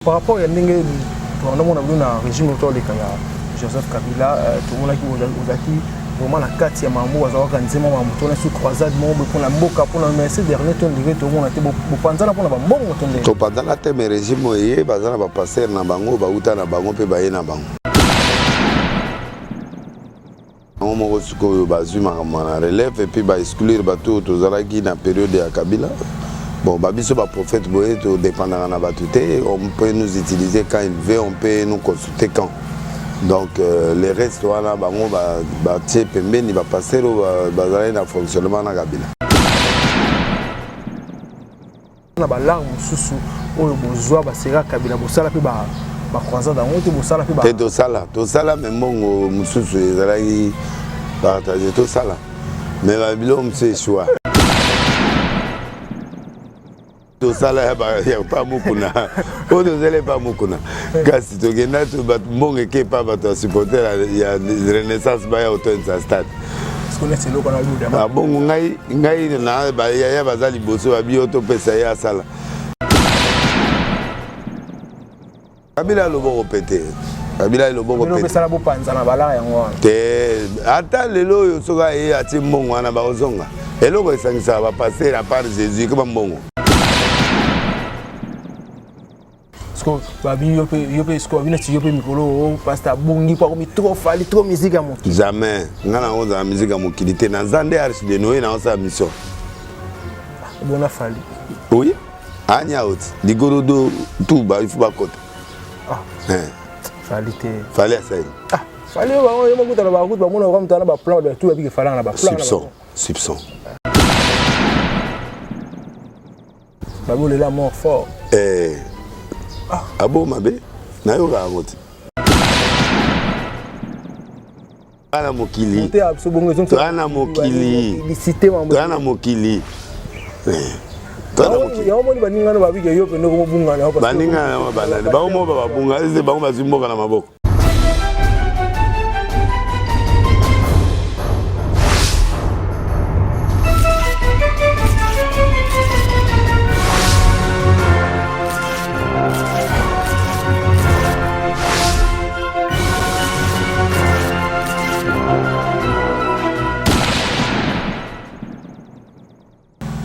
Par rapport à l'année, on a un régime autour de Joseph Kabila, tout le monde a dit vraiment la 4e mambo a organisé mon mambo sur croisade mambo pour la mboka pour la ces derniers temps de tout le monde a été pour pour la bongo tonde. To pendant la thème régime moye bazana ba passer na bango ba uta na bango pe ba ye na bango. On mo ko bazuma na relève et puis ba exclure ba tout to zalaki na période ya Kabila. Bon, Babiso va prophète boye to dépendant na batute, on peut nous utiliser quand il veut, on peut nous consulter quand. Donc les restes wana bango ba tie pembeni ba passer au bazala na fonctionnement na Kabila. Na ba larme susu oyo bozwa ba sera Kabila bosala pe ba croisade dango te bosala pe ba. Te to sala même mongo mususu ezalaki partager to sala. Mais ba bilom c'est choix. To sala ya pa mukuna o de zele pa mukuna kasi to genda to bat mbonge ke pa bato supporter ya renaissance ba ya auto sa stade ce qu'on est c'est lokona luda ah bon ngai na ba ya bazali boso ba bi auto pesa ya sala Kabila lobo pété Kabila lobo pété pesa la bo panza na bala yango te ata lelo yo soka e ati mbongo wana ba ozonga eloko esangisa ba passer à part Jésus comme mbongo. Babi yope sko bina ti yope mikolo pasta bongi kwa komi trop fali trop musique à moto jamais ngana on za musique à mokilité na zande archi de Noé na on sa mission bona fali oui anya out digorodo tout ba il faut ba côté fali te fali asai fali ba yo mo kutala ba kutu ba mona ko mtana ba plan de tout ba bi fala na ba plan soupçon ba bo le la mort fort abo mabe na yo ga ngoti ana mokili ana mokili ana mokili yo mo ni baninga no babike yo pende ko bunga na ba baninga na balani ba mo ba bunga ese ba mo bazimboka na maboko.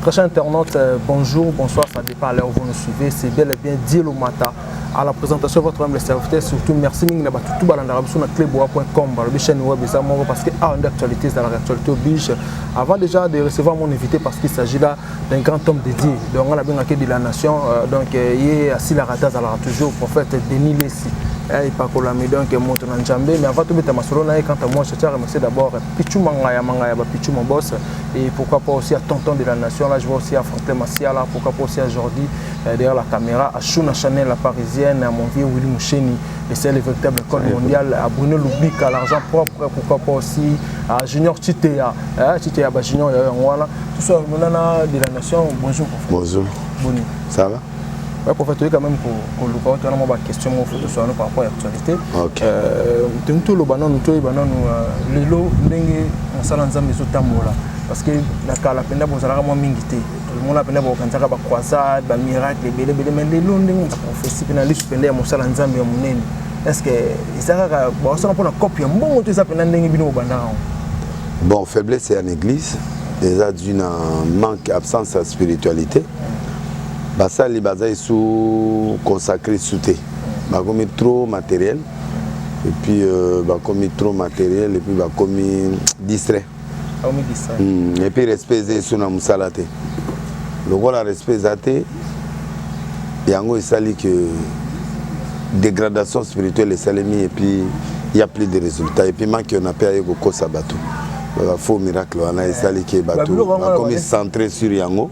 Prochains internautes, bonjour, bonsoir, ça dépend à l'heure où vous nous suivez. C'est bel et bien Dielo Mata à la présentation de votre humble serviteur. Surtout, merci Ming Naba tout balandara sur notre cléboa.com, la chaîne web parce que en d'actualité, dans la actualité oblige. Avant déjà de recevoir mon invité, parce qu'il s'agit là d'un grand homme dédié. Donc on a bien accueilli de la nation. Donc il est assis la rataz alors toujours prophète Denis Lessi. Et pas que la donc monte dans Djambé. Mais avant tout, quant à moi, je tiens à remercier d'abord Pichou Mangaya, Pichou mon boss. Et pourquoi pas aussi à Tonton de la Nation. Là, je vois aussi à Franklin Massia, là, pourquoi pas aussi à Jordi, derrière la caméra, à Chouna Chanel, la parisienne, à mon vieux Willy Moucheni, et c'est le véritable école mondiale, à Bruno Loubik, à l'argent propre, pourquoi pas aussi à Junior Chitea, Chitea, Junior, voilà. Tout ça, Monana de la Nation, bonjour. Bonjour. Bonjour. Ça va? Oui, pour faire quand même pour le cas, on a une question par rapport à l'actualité. Ok. Tout le banon, nous les lots, on s'en a mis parce que la peine pour ça, moi, mingité. Tout le monde a peine pour quand ça va croisade, va miracle, mais les lots, on prophétie, on a suspendé mon salon Zambie à mon est-ce que ça va bon, ça pour une copie, bon, tout ça peine d'engue bino bandana. Bon, faiblesse c'est en église, déjà d'une manque, absence de spiritualité. Basa li baza sous consacré souté. Ba comme trop matériel et puis ba comme trop matériel et puis ba comme distrait. Et puis respect sous na musalate. Le voilà respect zate yango isali que dégradation spirituelle et salemi et puis il y a plus de résultats et puis manque on a payé ko sabato. Faux miracle on a essayé que bateau comme centré sur yango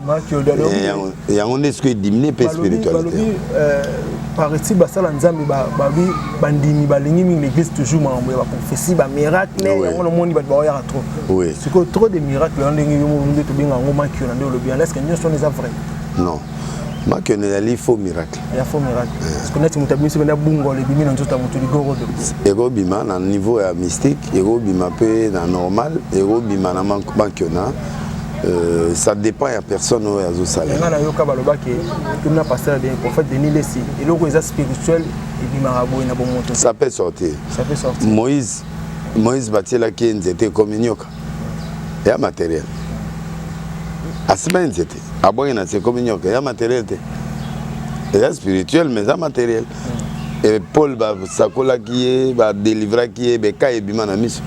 et yango n'est ce que diminuer peu spiritualité par ici basala nzambe babi bandimi balingi mi l'église toujours mambo ba prophétie ba miracle yango no moni ba ya trop oui c'est que trop de miracles on ndenge yo mo ndeto binga ngo manki on ndo le bien est-ce que nous sommes vrai non ma que ne ali faux miracle il y a faux miracle parce que net mutabisi benda bungo le bimi na nzota mutu ligoro de ego bima na niveau ya mystique ego bima pe na normal ego bima na mankiona ça dépend de la personne où elle a salaire. Ça peut sortir. Moïse Batiela qui était comme Nyoka. Il y a matériel. Asma c'était. Aboyena c'est comme Nyoka. Il y a matériel. Il y a spirituel mais il y a matériel. Et Paul Sakola qui est, délivrer qui est, Beka et Bimana Miss.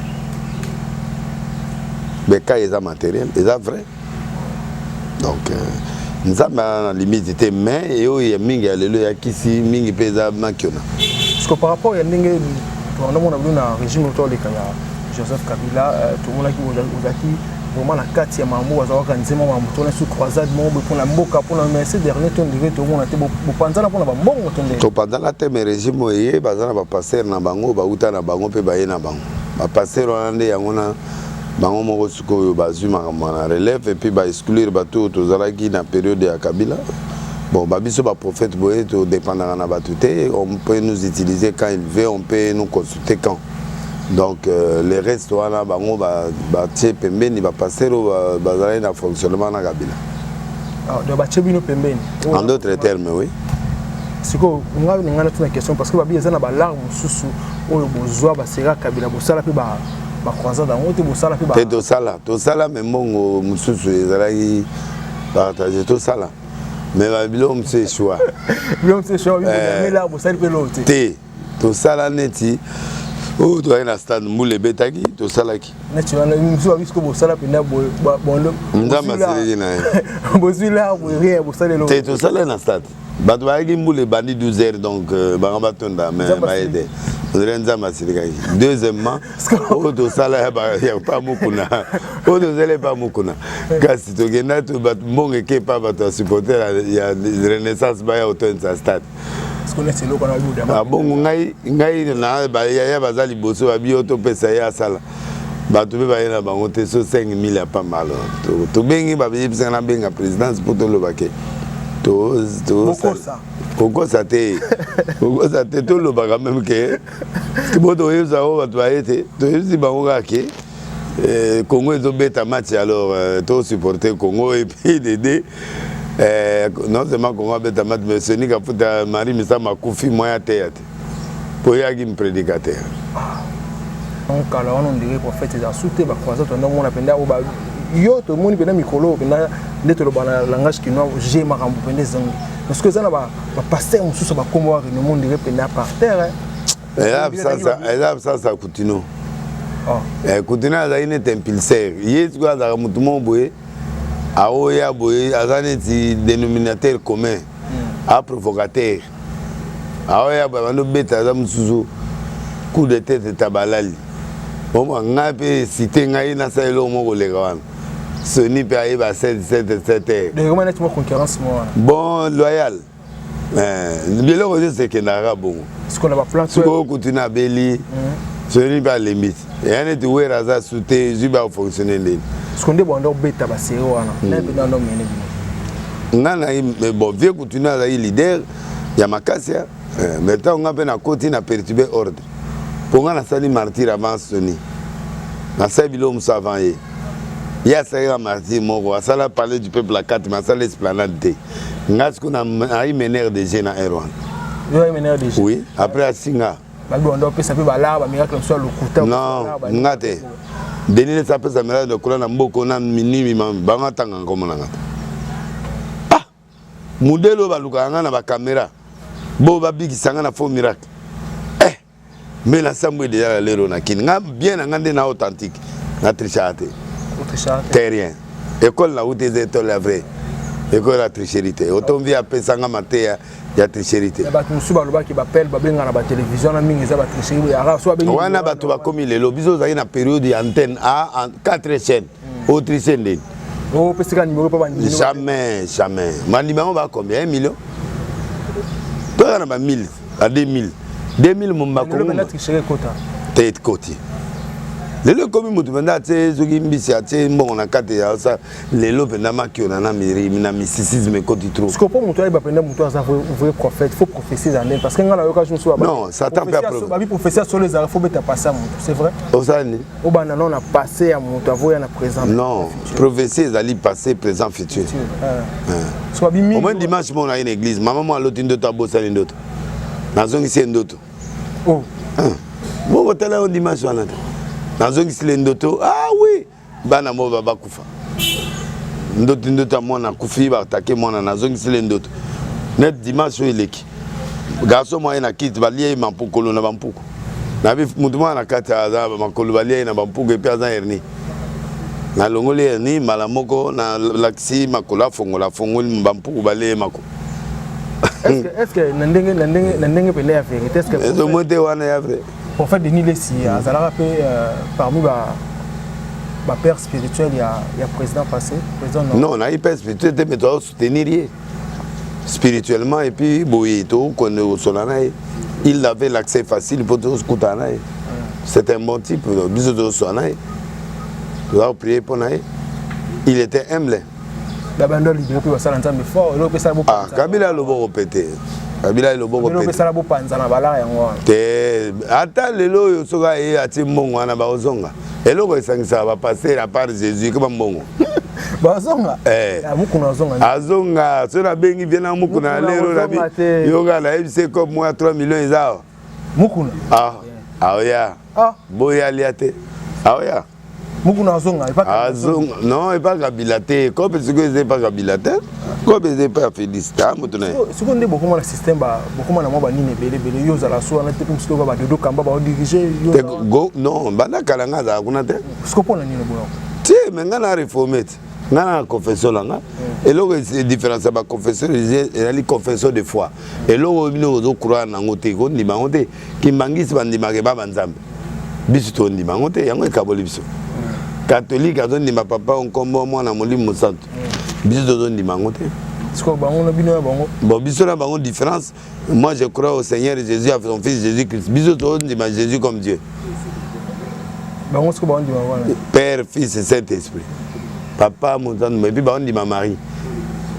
Beka est matériel, c'est vrai. Donc, nous avons la limite, mais il y a Mingi, alléluia, qui si Mingi pesa Makiona. Parce que par rapport à Ndenge, on a un régime autour de Joseph Kabila, tout le monde qui vous a dit vraiment la 4e mambo, vous avez organisé mon mambo, on est sous croisade, pour la mboka, pour la merci dernier temps de tout le monde a été pendant la pour la bonne temps. Pendant la thème régime, il y a bazana ba passer na bango, ba uta na bango pe ba na bango. Ba passer Rwanda yangona bango moko suko bazuma na relève et puis ba exclure bato tozalaki na période ya Kabila. Bon, babiso ba prophète boye to dépendant na batute, on peut nous utiliser quand il veut, on peut nous consulter quand. Donc les restes wana bango ba tie pembeni ba passer bazala na fonctionnement na Kabila. Ah, de ba tie bino pembeni. En d'autres termes, oui. Siko nga ngana tuna question parce que babi ezana ba larme susu oyo bozwa ba sera Kabila bosala pe ba croisade en haute bosala pe ba. To sala mais mongo mususu ezalaki partager to sala. Mais babilo mse choix. Bilo mse choix mais là bosala pe l'autre. To sala neti. Oh, tu as un stade moule betaki, tu salaki. Naturellement, nous sommes jusqu'au bosala pena bondo. Ndama selina. Bosula rien bosala lo. Tu sala na stade. Ba tu agi moule bandi 12h donc ba tonda mais ba aider. Ndama selika. Deuxièmement, oh tu sala ya pas mukuna. Oh tu sala pas mukuna. Kasi to gena to bat monge ke pa ba to supporter ya Renaissance ba ya auto sa stade. Ah bon, ngai na ba ya bazali boso ba bioto pesa ya sala. Ba to be ba na bango te so 5000 ya pas mal. To bengi ba bi pesa na benga présidence pour to lobake. To Koko sa te. Koko sa te to lobaka même que boto yeza o ba to aete. To yezi bango ka ke Congo ezo beta match alors to supporter Congo et puis Dédé non seulement Congo beta match mais ce n'est qu'à foutre Marie Missa Makufi moyen théâtre pour y aller me prédicateur. Donc alors on dirait prophète est assoûté ba croisade on a penda o ba yo to moni penda mikolo penda neto lo bana langage kinois j'ai makambo penda zangi parce que ça na ba pasteur mususu ba kombo que le monde dirait penda par terre. Ça continue. Continue à une impulseur. Hier tu as dans mutumo boye aoya boye azane ti dénominateur commun a provocateur. Aoya ba no beta za mususu coup de tête tabalali. Bon nga pe cité ngai na sa elo mo kolega wana. Soni pe ayi ba 7. De comment est-ce concurrence moi? Bon loyal. Bilo ko c'est que na bon. Ce qu'on a pas plan sur continue à Beli. Soni pas limite. Et on est où raza souté zuba fonctionner ndé. Ce qu'on dit bon donc beta ba série wana. Na be na ndo mene bi. Ngana mais bon vieux continue à leader ya makasia. Maintenant on a peine à continuer à perturber ordre. Pour nga na sali martyr avant Soni. Na sabi lo musa avant ye. Ya sali martyr moko asala parler du peuple à 4 mais asala esplanade té. Nga ce qu'on a mener des jeunes à Erwan. Yo mener des jeunes. Oui, après à Singa. Ba bon donc ça peut ba là ba miracle soit le couteau. Non, ngate. Denile ça peut ça miracle de couleur na mboko na minimi banga tanga comme na ngata. Ah! Modelo ba lukanga na ba caméra. Bo ba bigi sanga na faux miracle. Mais la sambo déjà la lero na kin nga bien ngande na authentique na trichate terrien école na où des étoiles la vraie école la tricherité autant via pesanga matea ya tricherité ba musu ba loba ki ba pel ba benga na ba télévision na mingi za ba tricherie ya ra so ba bengi wana ba to ba komi le lobizo za ina période ya antenne a en 4 chaînes autre chaîne oh pesika numéro pas ba jamais man numéro ba combien 1 million toi na ba 1000 à 2000 2000 mon bakongo le tricherie kota tête côté lelo komi mutu banda te zoki mbisi ate mbongo na kate ya ça lelo penda makio na na mysticisme koti trop. Ce que pour mutu ba penda mutu ça vrai prophète, faut prophétiser dans parce que ngana yoka jour so ba. Non, ça t'a pas problème. Ba bi prophétie sur les arts faut beta passer mutu, c'est vrai? Osani. O ba na non na passé à mutu avoya na présent. Non, prophétie ali passé présent futur. So ba mi. Au moins dimanche mon na une église, maman moi l'autre ndoto abosa ndoto. Nazongi si ndoto. Oh. Bon hôtel on dimanche wana. Nazongi si ndoto. Ah oui. Bana mo baba kufa. Ndoto mwana kufi ba attaquer mwana nazongi si ndoto. Net dimanche eleki. Garçon moi na kit balie mampukolo na bampuko. Na bi mutu mwana kata azaba makolo balie na bampuko et puis azan hernie. Na longoli hernie malamoko na laksi makola fongola fongoli bampuko balie mako. Est-ce que n'andenge pene ya vérité est-ce que eso monte wana ya vrai pour faire denis les si azala pe parmi ba père spirituel il y a président passé président non na père spirituel mais toi soutenir spirituellement et puis boyeto qu'on au solana il avait l'accès facile pour tous kutana c'est un bon type biso solana tu vas prier pour nae il était humble. Dabando libéré pour ça l'entendre fort et l'autre ça beau ah Kabila le beau répéter Kabila le beau répéter l'autre ça beau panza na bala yango te ata lelo yo soka e ati mbongo wana ba ozonga eloko esangisa ba passer à part Jésus comme mbongo ba ozonga mukuna ozonga azonga so na bengi viena mukuna lero na bi yoga la ebise comme moi 3 millions ezao mukuna oya boya liate oya mukuna ozonga azonga non et pas Kabila te comme parce que c'est pas Kabila te comme c'est pas félicité mutuna ce qu'on dit beaucoup dans le système beaucoup na mo ba nini belé yo za la so na te parce que ba dodo kamba ba diriger yo non bana kalanga za kuna te ce qu'on pona nini bo ti mais ngana réformer ngana confession langa et là c'est différence ba confession et la confession de foi et là bino zo croire na ngote ko ndima ngote kimbangisi bandima ke baba nzambe biso to ndima ngote yango ekaboli biso catholique azo ndima papa onkombo mwana molimo santo biso to ndima ngote ce que bango na bino bango bon biso na bango différence moi je crois au Seigneur Jésus à son fils Jésus Christ biso to ndima Jésus comme Dieu bango ce que bango ndima wana Père Fils et Saint-Esprit papa mon sang mais puis bango ndima Marie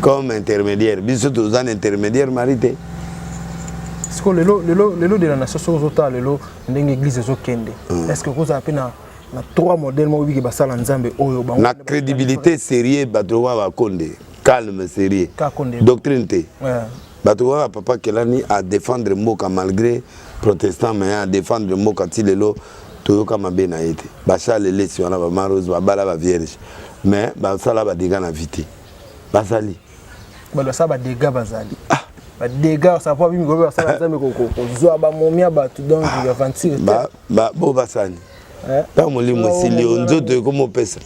comme intermédiaire biso to zan intermédiaire Marie te ce que le de la nation sozota lelo ndenge église zo kende est-ce que vous avez na 3 modèles mo wiki basala nzambe oyo bango na crédibilité sérieux batrowa ba konde calme sérieux doctrine te batrowa papa kelani à défendre mboka malgré protestant mais à défendre mboka tilelo toyoka mabe na été bachale lesi wana ba marose ba bala ba vierge mais basala ba dégâts na vité basali balo sa ba dégâts bazali ba dégâts ça pas bimi go basala nzambe ko zo ba momia ba tout donc il aventure ba bo basani pas molimo silio nzoto comme pesa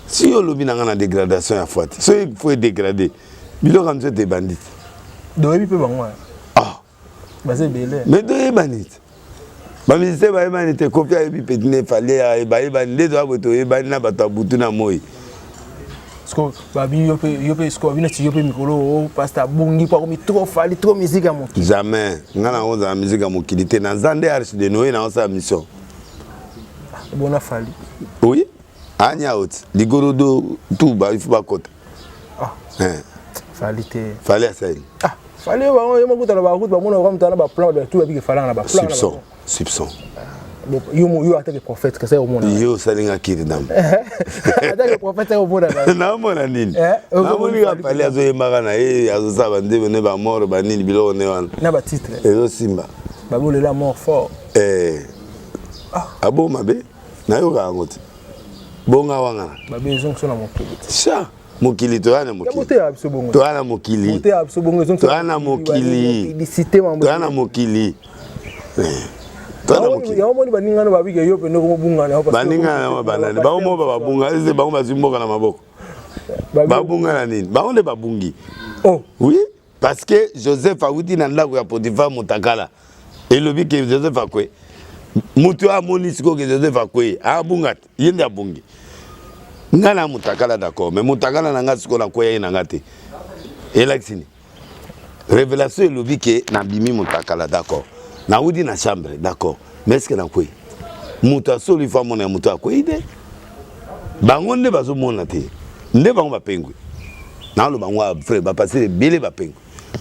si on lobby na ngana dégradation ya fois so il faut dégrader bilo comme ça des bandits do bi pe bango bazé belé mais do bandits ba ministère ba bandits copia et puis petine fallait ba bandits do aboto e bandits na bato butu na moi sko ba bi yo pe sko bi na ti yo pe mikolo pasteur bongi pa komi trop fali trop musique à mon jamais ngana on za musique à mon qualité na zande arche de Noé na sa mission bona fali oui anya out ligorodo tout ba il faut ba côté fali te fali asai fali ba yo makuta na ba kuta ba mona ko mtana ba plan ba tout ba bi fala na ba plan soupçon yo attaque prophète que ça au monde yo salinga kiridam attaque prophète au monde na mona nini na moni ga pali azo yemaka na azo saba ndebe ne ba mort ba nini bilo ne wana na ba titre ezo simba ba bole la mort fort abo mabe na yo ga ngoti bonga wanga ba besoin so na mokili sha mokili to ana mokili to ana mokili to ana mokili to ana mokili yamoni baningana babike yo pene ko bungana baningana banani ba mo ba bunga ese ba mo bazimboka na maboko ba bunga na nini ba onde ba bungi oui parce que Joseph awuti na ndako ya Potiphar mutakala elobi ke Joseph akwe mutu amoni siko ke Joseph akwe abunga yende abungi ngana mutakala d'accord mais mutakala na ngati siko na koya ina ngati elaxini révélation elobi ke na bimi mutakala d'accord na udi na chambre d'accord mais est-ce que na quoi muta soli fa mona muta quoi ide bango nde bazo mona te nde bango ba pengwe na lo bango frère ba passer bele ba pengwe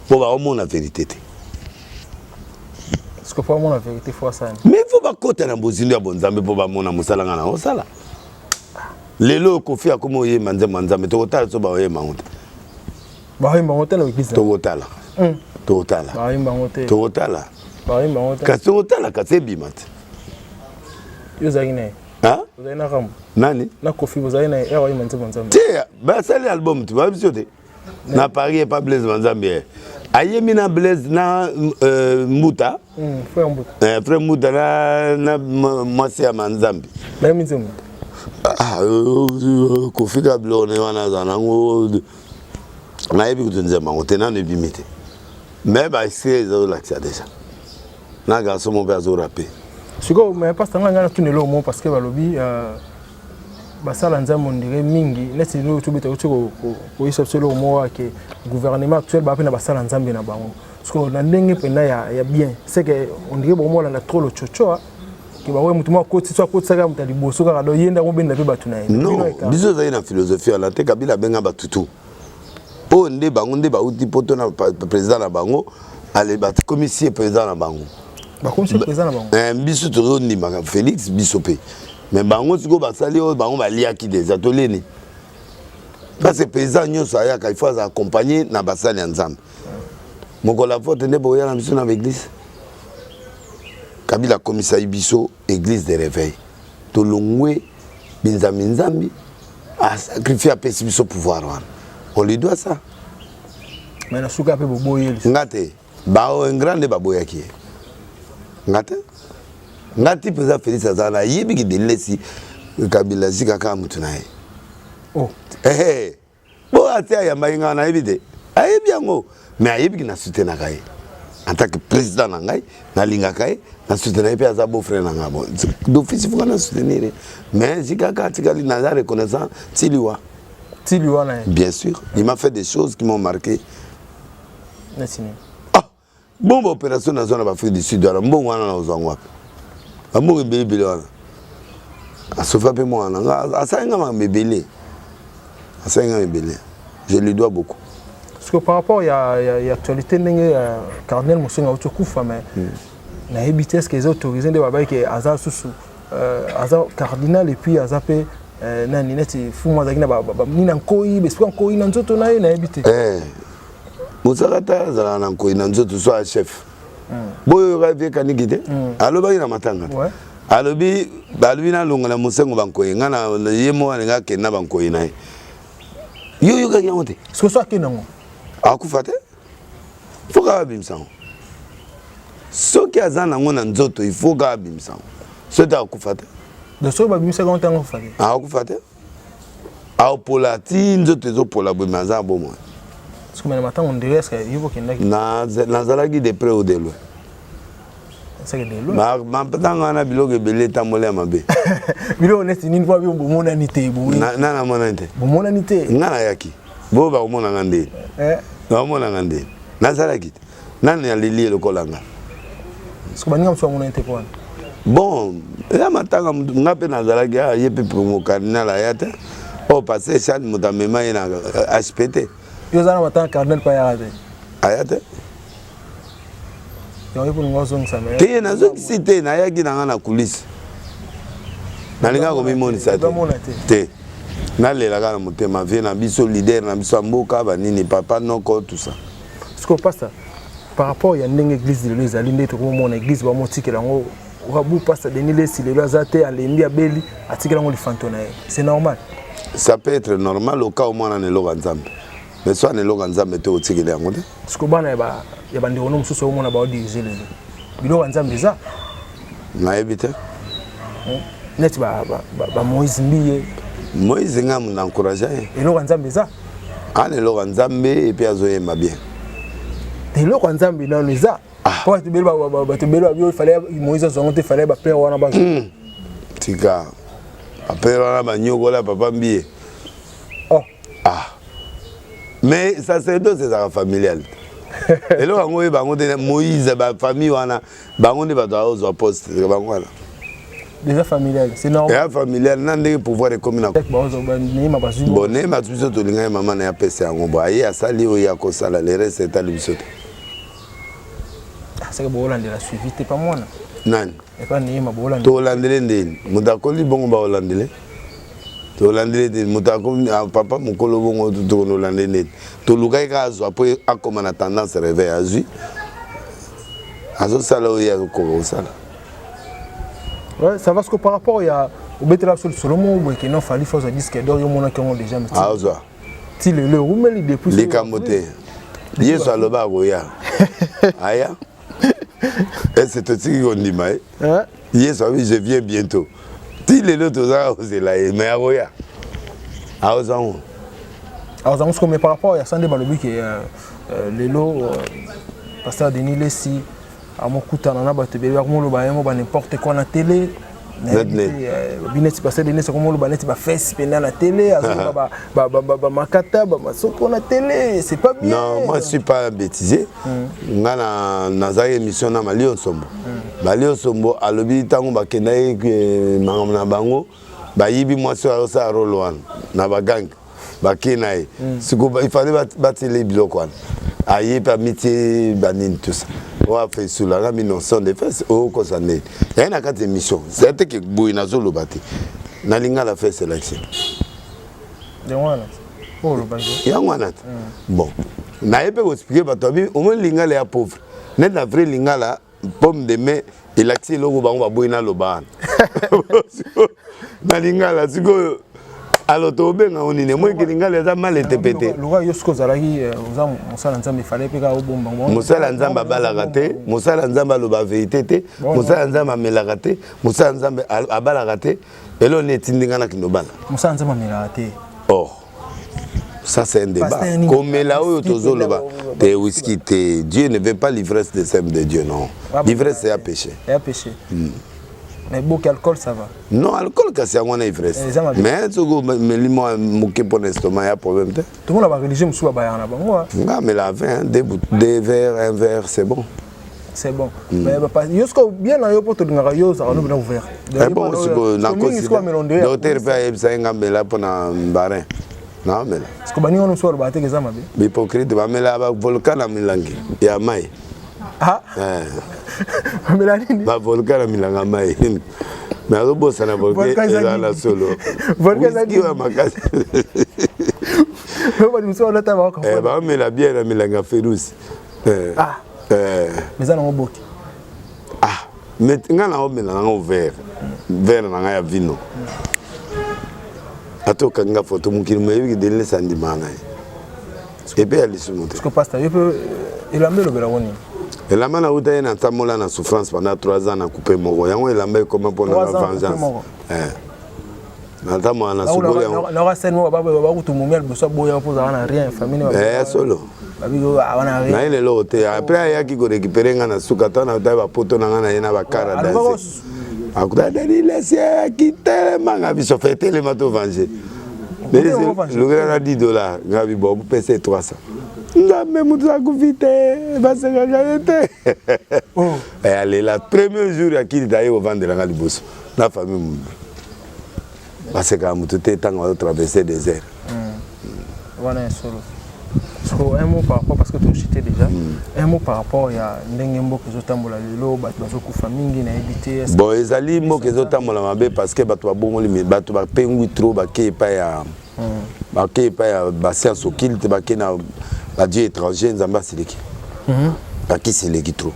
pour ba mona vérité te est-ce que pour mona vérité faut ça mais faut ba kota na bozindo ya bonzambe pour ba mona musala ngana osala lelo kofi akomo ye manzambe to kotala so ba ye mangote ba ye mangote na église to kotala ba ye mangote to kotala ba ye mangote ka to kotala ka se bimat yo zagine hein zagina ram nani na kofi vous avez na ya ye manzambe te ba sali album tu ba bisote na Paris et pas Blaise Manzambe ayemi na Blaise na Mbuta frère Mbuta na mwasi ya Manzambe ba minzemu kofika blone wana zanango na yebi kutunzema ngotena ne bimite mais ba c'est zo l'accès déjà na garçon mon père zo rapper siko mais pas tanga ngana tunelo mo parce que balobi basala nzambo ndire mingi neti no tubita ko isopselo mo wa ke gouvernement actuel ba pe na basala nzambe na bango siko na ndenge pena ya bien c'est que on dirait bon mo la trop le chochoa ki ba we mutuma ko tsi ko tsaka mutali boso ka do yenda mo benda pe batu na yenda non biso za ina philosophie ala te kabila benga batutu o nde bango nde ba uti poto na président na bango ale ba commissaire président na bango ba commissaire président na bango biso to ndi maka Félix biso pe mais bango siko basali o bango baliaki des ateliers parce que président nyonso ayaka il faut accompagner na basali ya nzambe moko la faute nde boya na biso na église kabila komisa biso église de réveil to longwe binzambi nzambi a sacrifié à pesi biso pouvoir on lui doit ça mais na suka pe boboye ngate ba o grande baboyaki ngate ngati pesa Félix azana yebi ki delesi kabila zika kama mtu naye oh bo atia ya mainga na yebi de ayebi yango mais ayebi ki na soutenir kai en tant que président na ngai na linga kai na soutenir pe aza beau frère na ngabo d'office faut na soutenir mais zika ka tikali na reconnaissant tiliwa na bien sûr il m'a fait des choses qui m'ont marqué merci bon opération na zone ba Afrique du Sud alors bon wana na ozangwa amour bébé wana asofa pe moi na asenga ma bébé asenga bébé je lui dois beaucoup parce que par rapport il y a actualité ndenge Cardinal Mosenga otokufa mais na ebité est-ce que les autorisés de baba que aza susu aza cardinal et puis aza pe nani neti fuma zakina baba nina nkoi besko nkoi na nzoto na ye na ebité Mosakata zala na nkoi na nzoto so a chef boyo rêve kaniki te aloba ina matanga alobi balubi na longa na Mosengo bankoi ngana yemo nga kenna bankoi na yo ka nyamote so so akenango akufa te foka abimsango soki aza nango na nzoto il faut ka abimsango soki akufa te de so babimisa quand on fa akufa te aopola ti nzoto ezopola boye aza bomo parce que maintenant on dirait que il faut qu'il nazalaki de près ou de loin c'est que de loin ma patanga na biloke belé tamole mabe bilo neti ni fois bio bomona nité bo na mona nté bomona nité ngana yaki bo ba mona ngande ba mona ngande nazalaki nani ya lili lokolanga parce que bani ngamso mona nté kwa bon ya matanga ngape nazalaki ya yepe mo cardinal ayata o passer chat mutamema ina HPT yo zana matanga cardinal pa yate ayate yo ipo ngozo ngsamela te nazo cité na yaki na kulisi nalinga ko mimoni sa te na lela kana mutema vie na biso leader na biso mboka ba nini papa noko tout ça ce qu'on passe par rapport ya ndenge église de les alinde to mo na église ba motikela ngo rabu passe de nile si le lazate alendi abeli atikela ngo lifantona c'est normal ça peut être normal au cas où mwana ne loganzambe mais soit ne loganzambe te otikela ngo ce que bana ya bande ono mususu omona ba diriger le bilo nzambe za na ebite net ba Moïse mbiye Moïse ngam na encourager et lo nzambe za ane lo nzambe et puis azoyema bien de lo nzambe na le za pour te bela il fallait Moïse zongote fallait ba père wana ba tika père wana ba nyokola papa mbiye mais ça c'est deux c'est familial Et là, on a Moïse, la famille, on a un poste. Déjà familial, c'est normal. Et familial, on a des pouvoirs de communication. Bon, on a tous les maman et PC en Gomba. Il y a sali ou il y a Kosala, le reste c'est à l'Ubisoft. C'est que Bolande la suivi, t'es pas moi. Non. Et pas Nima Bolande. Holandais, Moudakoli, bon, Hollandais. Holandais, Moudakoli, papa, mon colobon, tout Hollandais. Tout le gars, après, a comme on a tendance à réveiller à Zui. À ce salaire, il y a au salaire. Ouais, ça va ce que par rapport au Betela sur le Solomon, qui n'ont fallu faire un disque d'or, il y a des gens déjà. Ah, ça. Si le roumain, il dépouille. Les camotés. Il y a sur le bas, Goya. Aya. Et c'est aussi qu'on dit, mais. Il y a sur je viens bientôt. Si les autres, c'est là, mais à Goya. Ah, ça. Alors, ce qu'on met par rapport à Sandé Balobi, qui est les lots, pasteur Denis Lessi. À mon coup, on a battu n'importe quoi à la télé. Bineti passé Denis, c'est comme le banet va faire à la télé, Makata, on a télé, c'est pas bien. Non, moi je suis pas bêtisé. On a une émission dans Mali Osombo. Mali Osombo, à l'objet tango bakenai que na bango, yibi moi sur ça Roloan, na bagang, bakenai. Il fallait battre les blocs. Aïe, permettez banin tout ça. On a fait sous la rame, son de fesses, au concerné. Il y a une carte d'émission. C'est que Bouina Zolo Bati. Nalinga l'a fait sélection. Il y a un bon. N'a pas expliqué, au moins Linga est pauvre. Net la vraie Linga la pomme de main, il a accès au Bouina Bouina Loban. Nalinga la, c'est que. Alors, tu as moi qui les mal été pété. Moussa Lanzamba balagaté, Moussa Lanzamba loba vérité, Moussa Lanzamba melagaté, Moussa Lanzamba abalagaté, et là on est indingana qui nous bala. Moussa Lanzamba melagaté. Oh, ça c'est un débat. Comme là où tu as tes whisky, Dieu ne veut pas l'ivresse des sèmes de Dieu, non. L'ivresse c'est un péché. C'est un péché. Mais beaucoup d'alcool, ça va. Non, alcool, c'est un ivresse. Mais tu as moqué pour l'estomac, il y a un problème. Tout le monde a religieux, monsieur Babayana. Non, mais la vin, des verres, un verre, c'est bon. C'est bon. Mais jusqu'au bien dans le pot de Narayo, ça va nous ouvert. C'est bon, c'est bon. Docteur Paye, c'est un gambela pour un barin. Non, mais là. Est-ce que nous sommes sur le bateau que ça m'a dit? Hypocrite, mais là, il y a un volcan à Milangi. Il y a Maï. Ah, mais là, il y a un volcan à Milangi. Mais à l'obos, c'est un volcan qui est dans la solo. Volcan qui est dans ma case. Mais la bière à Milangi féroce. Ah, mais ça n'a pas beaucoup. Ah, mais tu as un verre. Verre dans un vino. Ato kanga photo mukiri mwebi dele sandi mana et puis ali sumote parce que pasteur il a mis le belawoni et la mana uta na tamola na souffrance pendant 3 ans na coupé moko yango il a mis comment pour la vengeance na tamola na soubola na rasenmo baba kutumumia biso boya pour na rien famille solo babigo awana rien na ile lote après ayaki ko récupérer nga na sukata na ta ba poto na nga na yena ba kara danse akuta dali laisser quitter manga biso fêter les matos venger le grand a $10 ngabi bon PC 300 ngambe mutu akuvite baseka galete et allez la premier jour à qui d'ailleurs vendre la liboso la famille baseka mutu te tanga traverser désert voilà solo. Un mot par rapport, parce que tu as cité déjà, un mot par rapport à Ndengembo qui est au Lilo, Batoku famille, habité. Bon, les alliés, moi qui est au Tambola, parce que Batoa bon, mais Batoa pengu trop, Baké pas ya, Baké pas ya, Bassin Sokil, Baké na, Dieu étranger, Nzamba Sileki. Baké Sileki trop.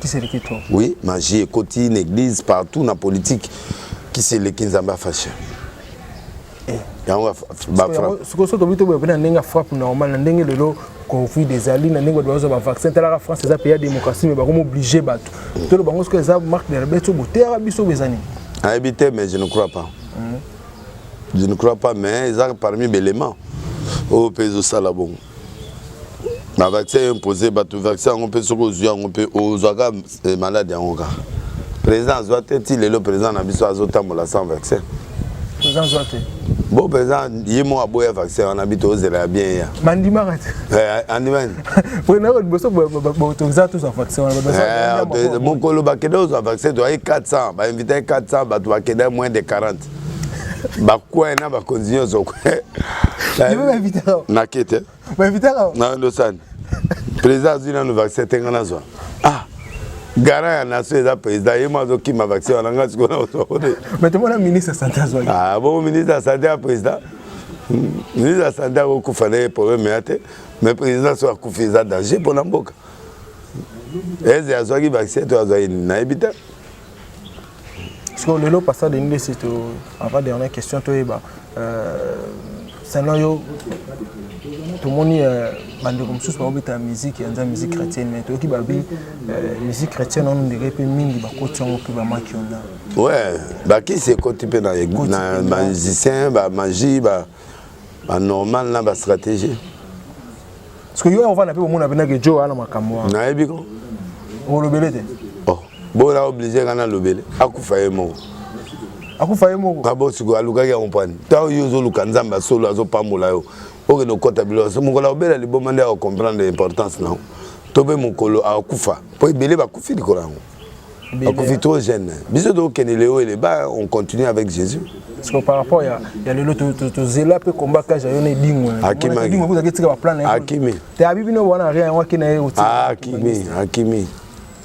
Qui Sileki trop? Oui, magie, côté, une église, partout, dans la politique, qui Sileki Nzamba fâché. Ce que vous frappe normal, le Covid des alliés, le vaccin, la France, c'est un pays de démocratie, mais on est obligé de battre. Tout le monde, c'est marque de habité, mais je ne crois pas. Je ne crois pas, mais ils ont parmi les éléments au pays de Salabon. Le vaccin est imposé, le vaccin, on peut se rejoindre, on peut aux malades. Le président, le président n'a pas besoin de sans vaccin. président Zoate. Bon président, il m'a aboyé vaccin, on habite aux Zéla bien ya. Mandimarat. Andiman. Pour une heure de bosso, autorisé tous en vaccin. Mon colo bakedo aux vaccin, tu as 400, bah invité 400, bah tu vas quéder moins de 40. Bah quoi, na bah continuer sur quoi. Je vais m'inviter. Nakete. M'inviter. Non, non ça. Président Zina nous vaccin tengana zo. Ah. Garant ya nation eza président ye mazo ki ma vaccin on nga siko na so. Mais tout le monde ministre santé azwa. Ah bon ministre santé a président. Ministre santé ko kufana problème ate. Mais président so akufiza danger pour na mboka. Eze azwa ki vaccin to azwa na ebita. Parce que le lot passé de nous c'est avant dernière question to eba c'est là yo tout le monde bande comme ça pour la musique et la musique chrétienne mais toi qui babi musique chrétienne on dirait peu mingi ba kotion qui ba makiona ouais ba qui c'est côté pe na musicien ba magie ba normal na ba stratégie parce que yo on va na pe mon abena que Joe ala makamwa na ebiko o lobelete oh bon là obligé kana lobele akufa yemo akufa yemo ka bo siko aluka ya kompani ta yo zo luka nzamba solo azo pamola yo oke no kota bilo so mon kola obela li bomande à comprendre l'importance là tobe mon kolo akufa po ibele ba kufi likola ngo akufi trop jeune biso do keneleo et les bas on continue avec Jésus parce que par rapport il y a le lot to zela pe combat ka jayo na dingwe dingwe vous avez tika ba plan na akimi te abibi no wana rien wa kina yo akimi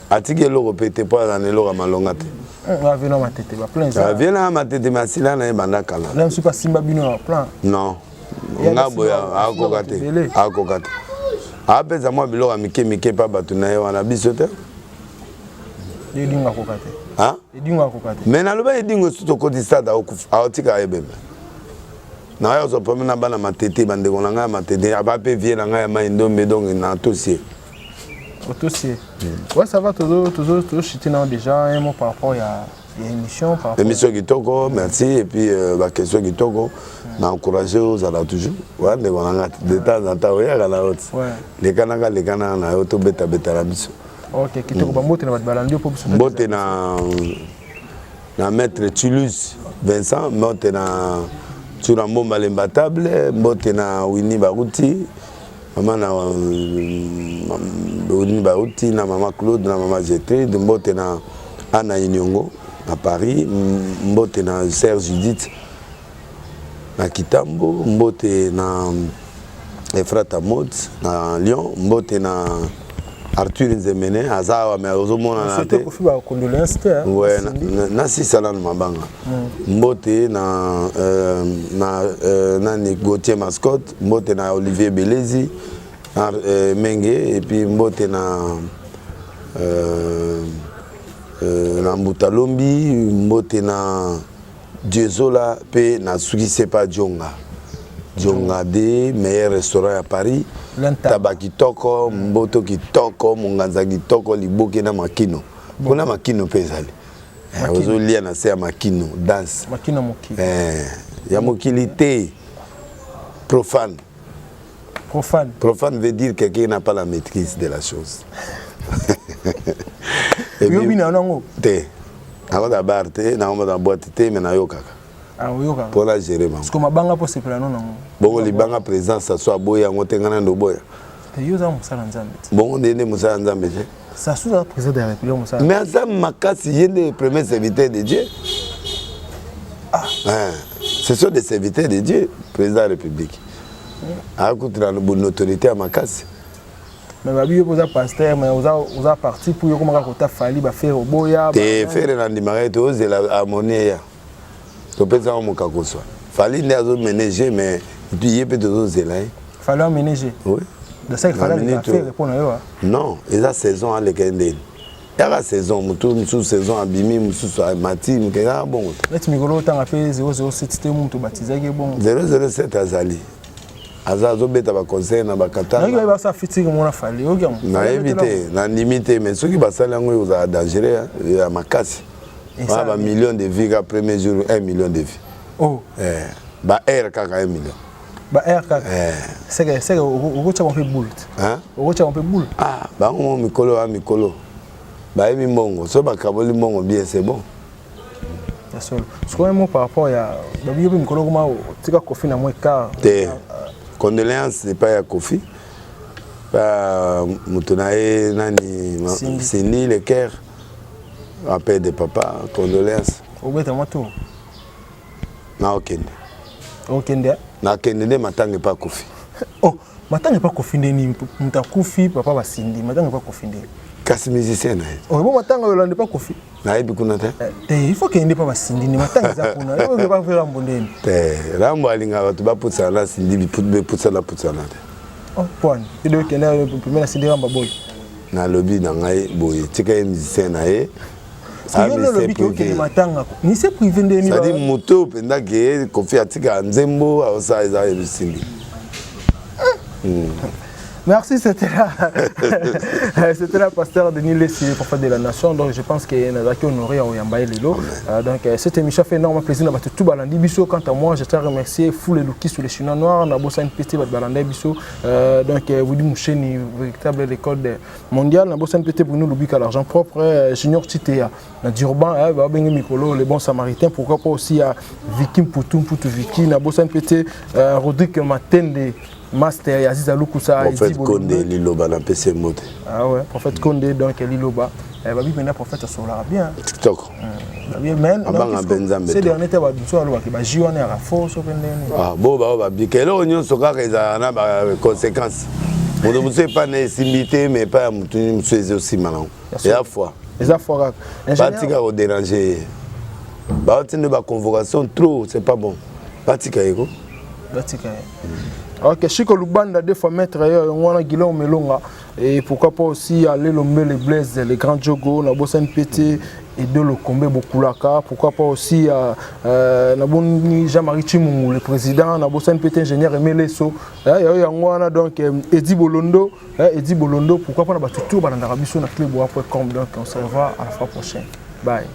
atike lo répéter pas dans le malonga te va venir ma tête ba plan ça vient na ma tête masila na banda kala là je suis pas simba bino plan non ngaboya akokate apeza mwa biloko mike pa bato na ye wana biso te edinga kokate hein edinga kokate mais na loba edingo to koti stade aotika ebembe na yo so promena bana matete bande ko nga matete aba pe vie na nga ya mai ndombe donc na dossier au dossier ouais ça va toujours chiter déjà un mot par rapport à émission par émission kitoko merci et puis la question kitoko m'a encouragé aux ala toujours ouais de bonanga de temps en temps ouais la haute les kananga na auto beta la biso OK kitoko ba mote na ba balandio pour biso mote na maître Toulouse Vincent mote na sur mbomba lembatable mote na Winnie Baruti maman na Winnie Baruti na maman Claude na maman Jeté de mote na Anna Inyongo à Paris, mbote na Sœur Judith na Kitambo, mbote na Efrata Mod na Lyon, mbote na Arthur Nzemene azawa mais ozomona na te ko fiba condoléances te ouais na si sala na mabanga mbote na nani Gauthier Mascotte, mbote na Olivier Belezi Menge et puis mbote na na Mbutalombi mbote na Diezola pe na Suki Sepa Djonga de meilleur restaurant à Paris tabaki toko mboto kitoko munganza kitoko liboke na makino kuna makino pezali ozo lia na se ya makino danse makino moki ya mokilité profane veut dire quelqu'un qui n'a pas la maîtrise de la chose. Yo bina nango te avant da barte na ngoma da boîte te mais na yoka yoka pour la gérer parce que mabanga po se plano nango bongo libanga présence ça soit boya ngote ngana ndo boya te yo za musala nzambe bongo ndene musala nzambe je ça sous la président de la République musala mais ça makasi yende premier serviteur de Dieu ce sont des serviteurs de Dieu président de la République a kutra une autorité à makasi. Mais babi yo za pasteur mais oza parti pour yo komaka kota fali ba faire oboya te faire na ndimaka to ozela harmonie ya to pesa mo kakoswa fali ne azo ménager mais tu y peut to zela fali ménager oui de ça il fallait faire répondre yo non et la saison à lekende ya la saison mutu sous saison abimi musu so mati mukela bon net mikolo tanga pe 007 te mutu batizaki bon 007 azali azazo beta ba conseil na ba katana na ba sa fitiki mona fali okiam na éviter na limiter mais ceux qui basala ngo uza dangereux ya makasi ba million de vies à premier jour 1 million de vies ba air kaka 1 million ba air kaka c'est okocha on fait boule hein okocha on fait boule ba ngo mikolo ba emi mbongo so ba kaboli mbongo bien c'est bon solo. Ce qu'on aime par rapport à Babi Yobi Mikolo comment tika Kofi na moi car. Condoléances n'est pas à Kofi. Pas Moutonae nani Cindy le cœur. Appel de papa, condoléances. Au bête moi tout. Na okende. Okende. Na kende matanga pas Kofi. Oh, matanga pas Kofi ndeni mutakufi papa ba Cindy, matanga pas Kofi ndeni. Kasi musicien na. Oh bon matanga yolande pas Kofi. Na yebi kuna te. Il faut qu'il n'y ait pas Cindy, ni matanga za kuna. Il faut pas faire un bon ndeni. Te, rambo alinga watu ba putsa na Cindy bi putsa na te. Oh, point. Il doit qu'il y ait premier Cindy ramba boy. Na lobby na ngai boy, tika musicien na ye. Ah, mais c'est privé. Ni c'est privé ndeni. Ça dit moto penda ke Kofi atika nzembo aosa eza Cindy. Merci, c'était la pasteur Denis Lessi, prophète de la nation. Donc je pense qu'il y a qui honoré au Yambaye Lelo. Donc cette émission fait énormément plaisir d'avoir tout balandi biso. Quant à moi, je tiens à remercier Foule et Luki sur les Chinois noirs. On a bossé une petite balanda biso. Donc vous dites Moucheni, véritable record mondial. On a bossé une petite pour nous l'oubli à l'argent propre. Junior Titea, na Durban, Bengue Mikolo, les bons Samaritains. Pourquoi pas aussi à Vicky Poutou Vicky. On a bossé une petite Rodrigue Matende. Master Yaziza Lukusa prophète Konde Liloba na PC mode. Ah ouais, prophète Konde donc Liloba. Babi maintenant prophète sur la bien. TikTok. Babi men. C'est dernier temps babiso alo ba jione à force pendene. Ah bon ba bi kelo onyo soka keza na ba conséquences. Moto muso pas na simité mais pas mutu muso aussi malon. Et à fois. Les affaires. Batika au déranger. Ba otine ba convocation trop, c'est pas bon. Batika eko. Batika. Ok, Chico Lubanda, deux fois maître, on a Guillaume Melonga, et pourquoi pas aussi aller lomber les Blaise, les grands Djogo, la Bossane Pété, et de le combat beaucoup là, pourquoi pas aussi Jean-Marie Chimoumou, le président, la Bossane Pété, ingénieur Aimé Lesso, donc Eddie Bolondo, pourquoi pas tout dans l'Arabie sur notre club, donc on se revoit à la fois prochaine. Bye.